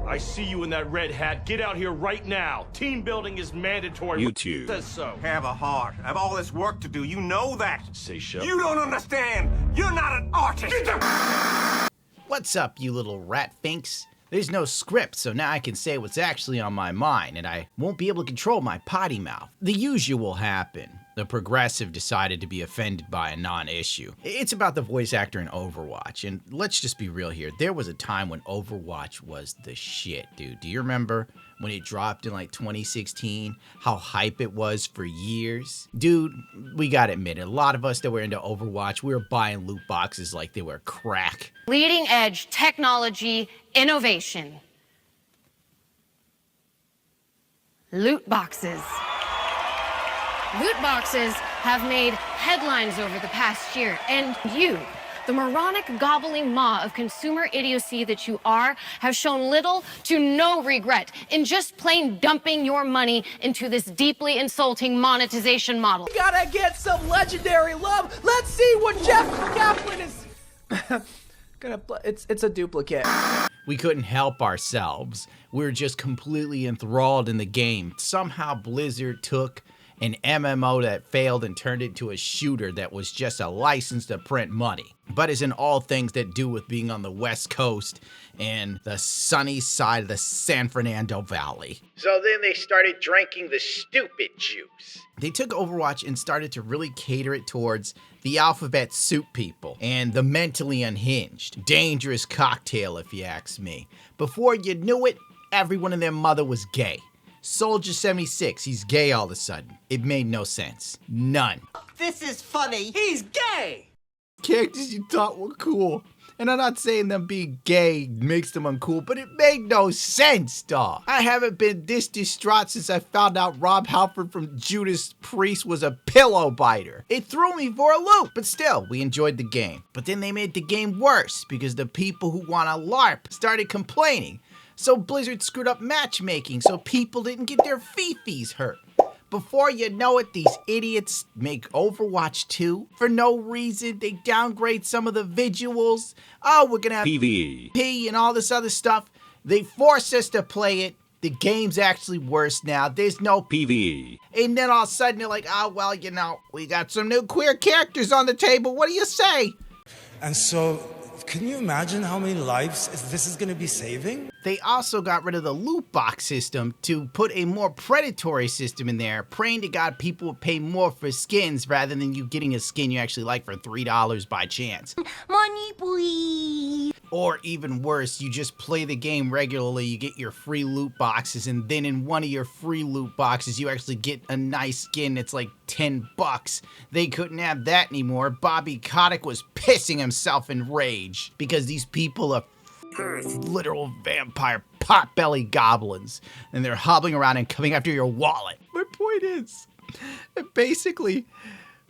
I see you in that red hat. Get out here right now. Team building is mandatory. You too. Says so. Have a heart. I have all this work to do. You know that. Say so. You don't understand. You're not an artist. What's up, you little rat finks? There's no script, so now I can say what's actually on my mind, and I won't be able to control my potty mouth. The usual happened. The progressive decided to be offended by a non-issue. It's about the voice actor in Overwatch, and let's just be real here. There was a time when Overwatch was the shit, dude. Do you remember when it dropped in like 2016? How hype it was for years? Dude, we gotta admit it. A lot of us that were into Overwatch, we were buying loot boxes like they were crack. Leading edge technology innovation. Loot boxes. Loot boxes have made headlines over the past year, and you, the moronic gobbling maw of consumer idiocy that you are, have shown little to no regret in just plain dumping your money into this deeply insulting monetization model. We gotta get some legendary love. Let's see what Jeff Kaplan is gonna play. It's a duplicate. We couldn't help ourselves. We were just completely enthralled in the game. Somehow Blizzard took an MMO that failed and turned it into a shooter that was just a license to print money. But as in all things that do with being on the West Coast and the sunny side of the San Fernando Valley. So then they started drinking the stupid juice. They took Overwatch and started to really cater it towards the alphabet soup people and the mentally unhinged. Dangerous cocktail, if you ask me. Before you knew it, everyone and their mother was gay. Soldier 76, he's gay all of a sudden. It made no sense. None. This is funny. He's gay! Characters you thought were cool. And I'm not saying them being gay makes them uncool, but it made no sense, dawg. I haven't been this distraught since I found out Rob Halford from Judas Priest was a pillow biter. It threw me for a loop, but still, we enjoyed the game. But then they made the game worse because the people who want a LARP started complaining. So Blizzard screwed up matchmaking so people didn't get their fifis hurt. Before you know it, these idiots make Overwatch 2 for no reason. They downgrade some of the visuals. Oh, we're gonna have PvE and all this other stuff. They force us to play it. The game's actually worse now. There's no PvE. And then all of a sudden they're like, oh, well, you know, we got some new queer characters on the table. What do you say? And so, can you imagine how many lives this is going to be saving? They also got rid of the loot box system to put a more predatory system in there, praying to God people would pay more for skins rather than you getting a skin you actually like for $3 by chance. Money, please. Or even worse, you just play the game regularly, you get your free loot boxes, and then in one of your free loot boxes, you actually get a nice skin that's like $10. They couldn't have that anymore. Bobby Kotick was pissing himself in rage because these people are literal vampire pot-bellied goblins, and they're hobbling around and coming after your wallet. My point is, basically,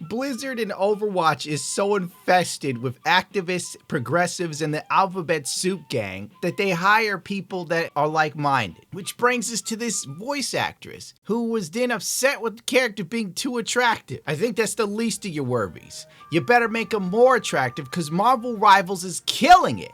Blizzard and Overwatch is so infested with activists, progressives, and the alphabet soup gang that they hire people that are like-minded. Which brings us to this voice actress, who was then upset with the character being too attractive. I think that's the least of your worries. You better make them more attractive because Marvel Rivals is killing it.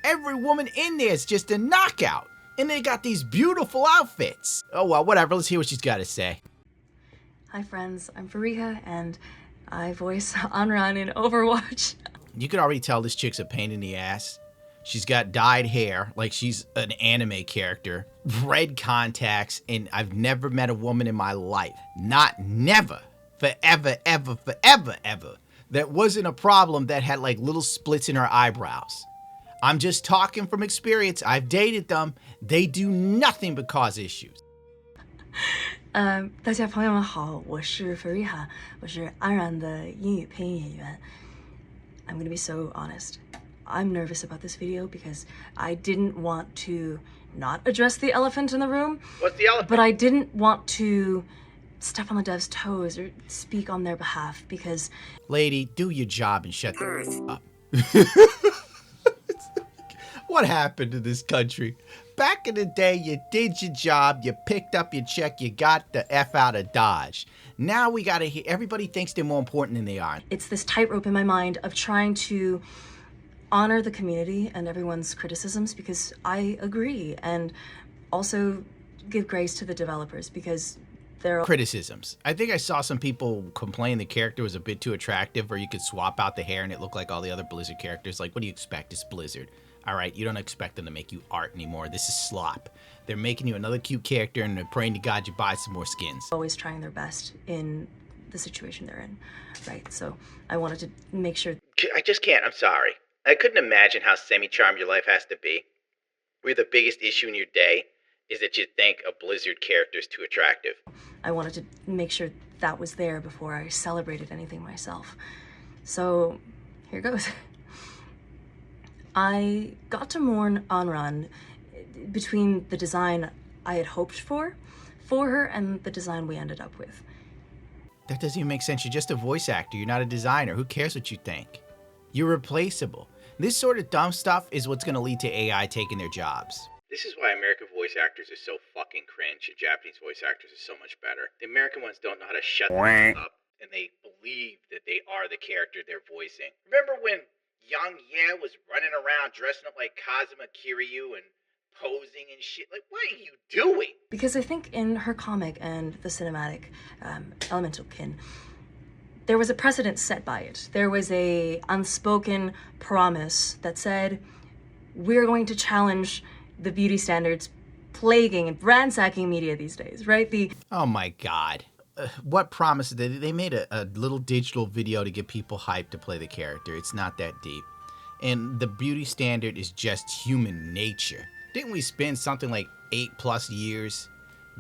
Every woman in there is just a knockout. And they got these beautiful outfits. Oh well, whatever, let's hear what she's got to say. Hi friends, I'm Fariha, and I voice Anran in Overwatch. You can already tell this chick's a pain in the ass. She's got dyed hair, like she's an anime character, red contacts, and I've never met a woman in my life, not never, forever, ever, forever, ever, that wasn't a problem that had like little splits in her eyebrows. I'm just talking from experience. I've dated them. They do nothing but cause issues. 大家朋友们好，我是 Fariha， 我是安然的英语配音演员。I'm gonna be so honest. I'm nervous about this video because I didn't want to not address the elephant in the room. What's the elephant? But I didn't want to step on the devs' toes or speak on their behalf because... Lady, do your job and shut the up. What happened to this country? Back in the day, you did your job, you picked up your check, you got the F out of Dodge. Now we gotta hear, everybody thinks they're more important than they are. It's this tightrope in my mind of trying to honor the community and everyone's criticisms because I agree, and also give grace to the developers because they're Criticisms. I think I saw some people complain the character was a bit too attractive, or you could swap out the hair and it looked like all the other Blizzard characters. Like, what do you expect? It's Blizzard. All right, you don't expect them to make you art anymore. This is slop. They're making you another cute character and they're praying to God you buy some more skins. always trying their best in the situation they're in, right? So I wanted to make sure. I just can't. I'm sorry. I couldn't imagine how semi-charmed your life has to be, where the biggest issue in your day is that you think a Blizzard character is too attractive. I wanted to make sure that was there before I celebrated anything myself. So here goes. I got to mourn Anran between the design I had hoped for her and the design we ended up with. That doesn't even make sense. You're just a voice actor. You're not a designer. Who cares what you think? You're replaceable. This sort of dumb stuff is what's going to lead to AI taking their jobs. This is why American voice actors are so fucking cringe and Japanese voice actors are so much better. The American ones don't know how to shut up, and they believe that they are the character they're voicing. Remember when young Ye was running around dressing up like Kazuma Kiryu and posing and shit? Like, what are you doing? Because I think in her comic and the cinematic Elemental Kin, there was a precedent set by it. There was a unspoken promise that said, we're going to challenge the beauty standards plaguing and ransacking media these days, right? Oh my God. What promise? They made a little digital video to get people hyped to play the character. It's not that deep. And the beauty standard is just human nature. Didn't we spend something like 8+ years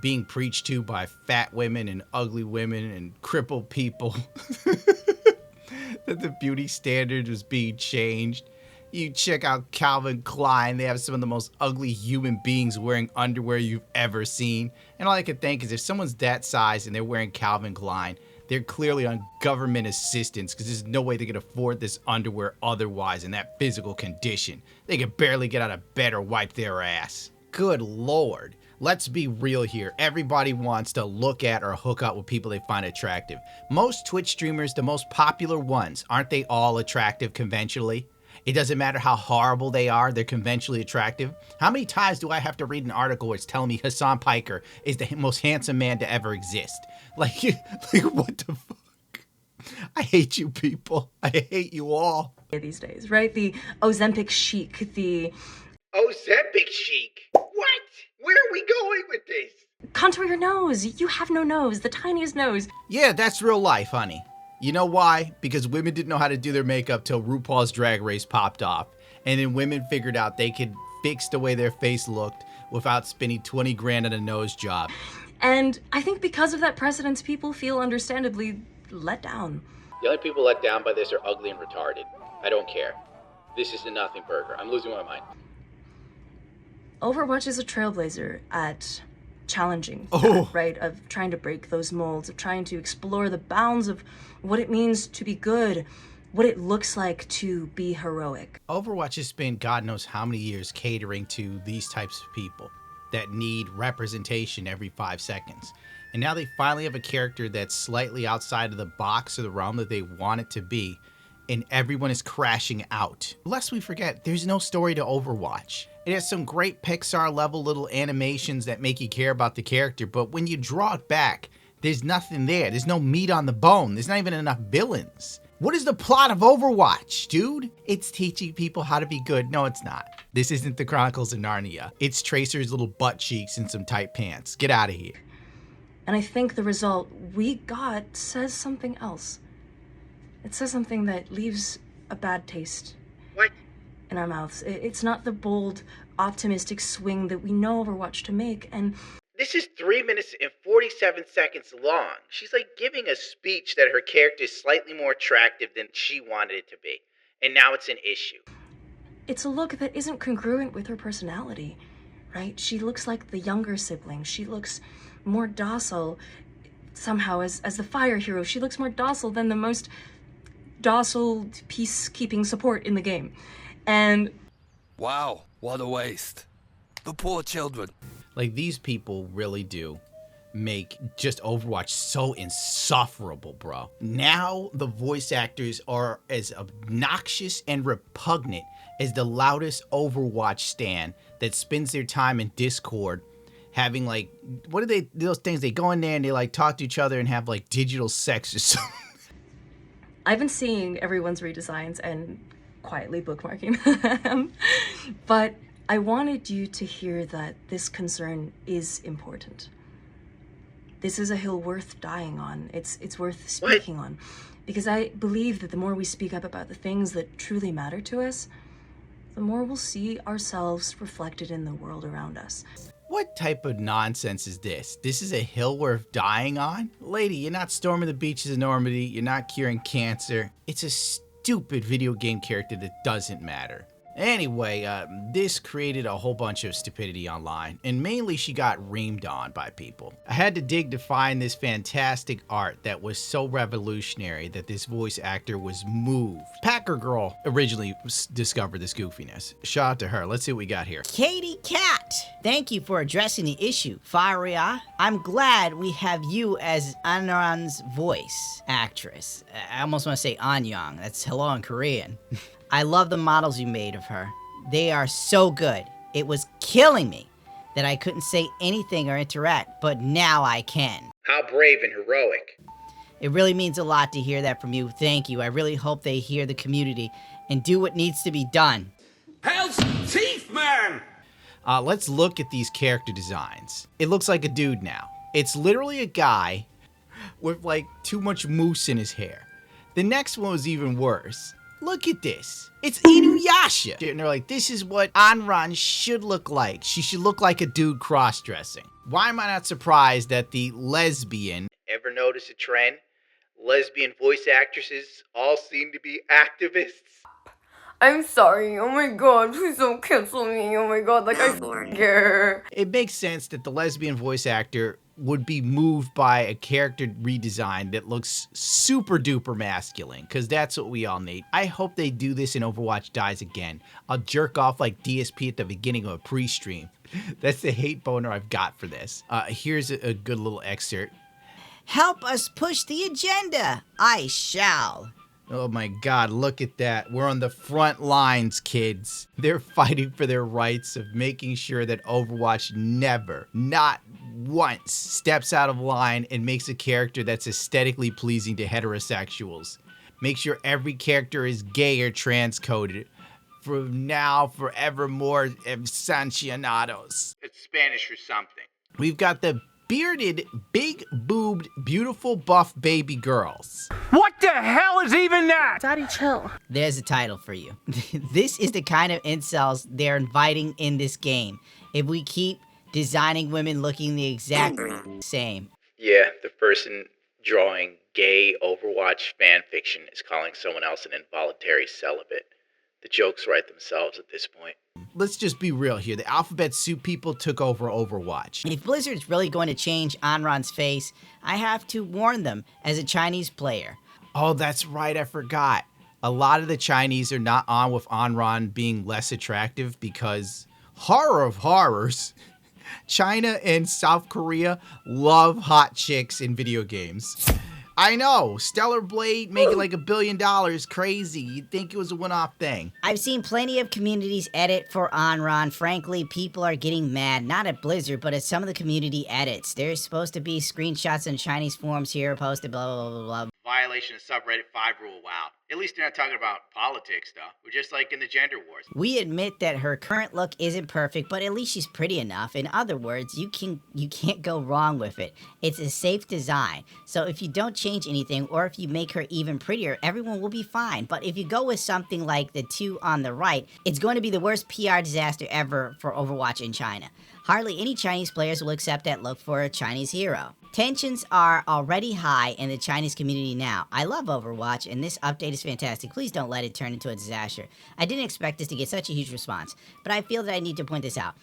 being preached to by fat women and ugly women and crippled people that the beauty standard was being changed? You check out Calvin Klein, they have some of the most ugly human beings wearing underwear you've ever seen. And all I can think is if someone's that size and they're wearing Calvin Klein, they're clearly on government assistance because there's no way they could afford this underwear otherwise in that physical condition. They could barely get out of bed or wipe their ass. Good Lord. Let's be real here. Everybody wants to look at or hook up with people they find attractive. Most Twitch streamers, the most popular ones, aren't they all attractive conventionally? It doesn't matter how horrible they are, they're conventionally attractive. How many times do I have to read an article where it's telling me Hassan Piker is the most handsome man to ever exist? Like what the fuck? I hate you people. I hate you all. These days, right? The Ozempic chic, the Ozempic chic? What? Where are we going with this? contour your nose. You have no nose, the tiniest nose. Yeah, that's real life, honey. You know why? Because women didn't know how to do their makeup till RuPaul's Drag Race popped off. And then women figured out they could fix the way their face looked without spending 20 grand on a nose job. And I think because of that precedence, people feel understandably let down. The only people let down by this are ugly and retarded. I don't care. This is a nothing burger. I'm losing my mind. Overwatch is a trailblazer at challenging that, right? Of trying to break those molds, of trying to explore the bounds of what it means to be good, what it looks like to be heroic. Overwatch has spent God knows how many years catering to these types of people that need representation every 5 seconds. And now they finally have a character that's slightly outside of the box or the realm that they want it to be, and everyone is crashing out. Lest we forget, there's no story to Overwatch. It has some great Pixar level little animations that make you care about the character, but when you draw it back, there's nothing there. There's no meat on the bone. There's not even enough villains. What is the plot of Overwatch, dude? It's teaching people how to be good. No, it's not. This isn't the Chronicles of Narnia. It's Tracer's little butt cheeks and some tight pants. Get out of here. And I think the result we got says something else. It says something that leaves a bad taste in our mouths. It's not the bold, optimistic swing that we know Overwatch to make, and this is 3 minutes and 47 seconds long. She's like giving a speech that her character is slightly more attractive than she wanted it to be. And now it's an issue. it's a look that isn't congruent with her personality, right? She looks like the younger sibling. She looks more docile somehow as the fire hero. She looks more docile than the most docile peacekeeping support in the game. And wow, what a waste. The poor children. Like, these people really do make just Overwatch so insufferable, bro. Now the voice actors are as obnoxious and repugnant as the loudest Overwatch stan that spends their time in Discord having like, what are they, those things, they go in there and they like talk to each other and have like digital sex or something. I've been seeing everyone's redesigns and quietly bookmarking them, but I wanted you to hear that this concern is important. This is a hill worth dying on. It's worth speaking on, because I believe that the more we speak up about the things that truly matter to us, the more we'll see ourselves reflected in the world around us. What type of nonsense is this? This is a hill worth dying on? Lady, you're not storming the beaches of Normandy. You're not curing cancer. It's a stupid video game character that doesn't matter. Anyway, this created a whole bunch of stupidity online, and mainly she got reamed on by people. I had to dig to find this fantastic art that was so revolutionary that this voice actor was moved. Packer Girl originally discovered this goofiness. Shout out to her. Let's see what we got here. Katie Cat, thank you for addressing the issue. Faria, I'm glad we have you as Anran's voice actress. I almost want to say Anyang. That's hello in Korean. I love the models you made of her. They are so good. It was killing me that I couldn't say anything or interact, but now I can. How brave and heroic. It really means a lot to hear that from you. Thank you. I really hope they hear the community and do what needs to be done. Hell's teeth, man! Let's look at these character designs. It looks like a dude now. It's literally a guy with like too much mousse in his hair. The next one was even worse. Look at this. It's Inuyasha. And they're like, this is what Anran should look like. She should look like a dude cross-dressing. Why am I not surprised that the lesbian... Ever notice a trend? Lesbian voice actresses all seem to be activists. I'm sorry. Oh my god, please don't cancel me. Oh my god, like I care. It makes sense that the lesbian voice actor would be moved by a character redesign that looks super duper masculine, because that's what we all need. I hope they do this in Overwatch Dies again. I'll jerk off like DSP at the beginning of a pre-stream. That's the hate boner I've got for this. Here's a good little excerpt. Help us push the agenda. I shall. Oh my god, look at that. We're on the front lines, kids. They're fighting for their rights of making sure that Overwatch never, not once, steps out of line and makes a character that's aesthetically pleasing to heterosexuals. Make sure every character is gay or transcoded. From now, forevermore, sancionados. It's Spanish for something. We've got the bearded, big-boobed, beautiful, buff baby girls. What the hell is even that? Daddy, chill. There's a title for you. This is the kind of incels they're inviting in this game. If we keep designing women looking the exact same. Yeah, the person drawing gay Overwatch fanfiction is calling someone else an involuntary celibate. The jokes write themselves at this point. Let's just be real here. The alphabet soup people took over Overwatch. If Blizzard's really going to change Anran's face, I have to warn them as a Chinese player. Oh, that's right, I forgot. A lot of the Chinese are not on with Anran being less attractive because, horror of horrors, China and South Korea love hot chicks in video games. I know, Stellar Blade making like $1 billion, crazy. You'd think it was a one-off thing. I've seen plenty of communities edit for Anran. Frankly, people are getting mad, not at Blizzard, but at some of the community edits. There's supposed to be screenshots in Chinese forums here posted, blah, blah, blah, blah. Violation of subreddit 5 rule, wow. At least they're not talking about politics, though. We're just like in the gender wars. We admit that her current look isn't perfect, but at least she's pretty enough. In other words, you can't go wrong with it. It's a safe design. So if you don't change anything, or if you make her even prettier, everyone will be fine. But if you go with something like the two on the right, it's going to be the worst PR disaster ever for Overwatch in China. Hardly any Chinese players will accept that look for a Chinese hero. Tensions are already high in the Chinese community now. I love Overwatch, and this update is fantastic. Please don't let it turn into a disaster. I didn't expect this to get such a huge response, but I feel that I need to point this out.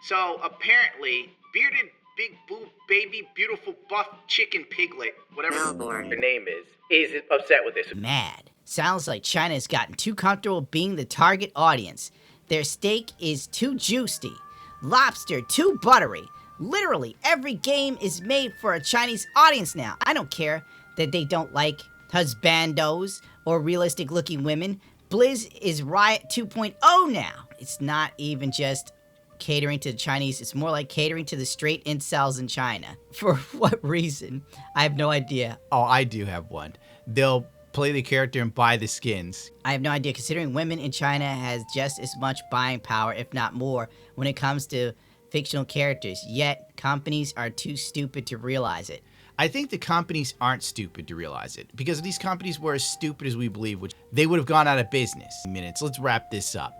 So, apparently, bearded, big boob, baby, beautiful, buff, chicken piglet, whatever her name is upset with this. Mad. Sounds like China's gotten too comfortable being the target audience. Their steak is too juicy. Lobster too buttery. Literally, every game is made for a Chinese audience now. I don't care that they don't like husbandos or realistic-looking women. Blizz is Riot 2.0 now. It's not even just catering to the Chinese, it's more like catering to the straight incels in China. For what reason? I have no idea. Oh, I do have one. They'll play the character and buy the skins. I have no idea, considering women in China has just as much buying power, if not more, when it comes to fictional characters, yet companies are too stupid to realize it. I think the companies aren't stupid to realize it, because if these companies were as stupid as we believe, which they would have gone out of business. Let's wrap this up.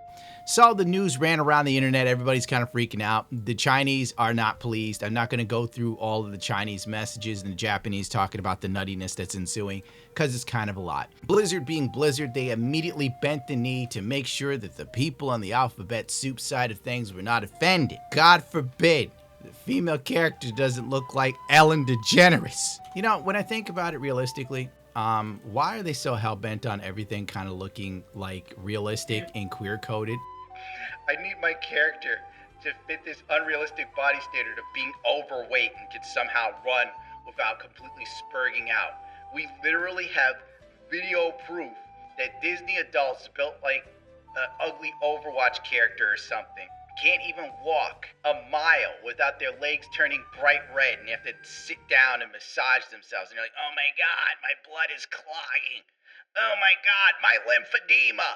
So the news ran around the internet. Everybody's kind of freaking out. The Chinese are not pleased. I'm not going to go through all of the Chinese messages and the Japanese talking about the nuttiness that's ensuing, because it's kind of a lot. Blizzard being Blizzard, they immediately bent the knee to make sure that the people on the alphabet soup side of things were not offended. God forbid the female character doesn't look like Ellen DeGeneres. You know, when I think about it realistically, why are they so hell-bent on everything kind of looking like realistic and queer-coded? I need my character to fit this unrealistic body standard of being overweight and can somehow run without completely spurging out. We literally have video proof that Disney adults built like an ugly Overwatch character or something can't even walk a mile without their legs turning bright red, and they have to sit down and massage themselves. And you're like, oh my God, my blood is clogging. Oh my God, my lymphedema.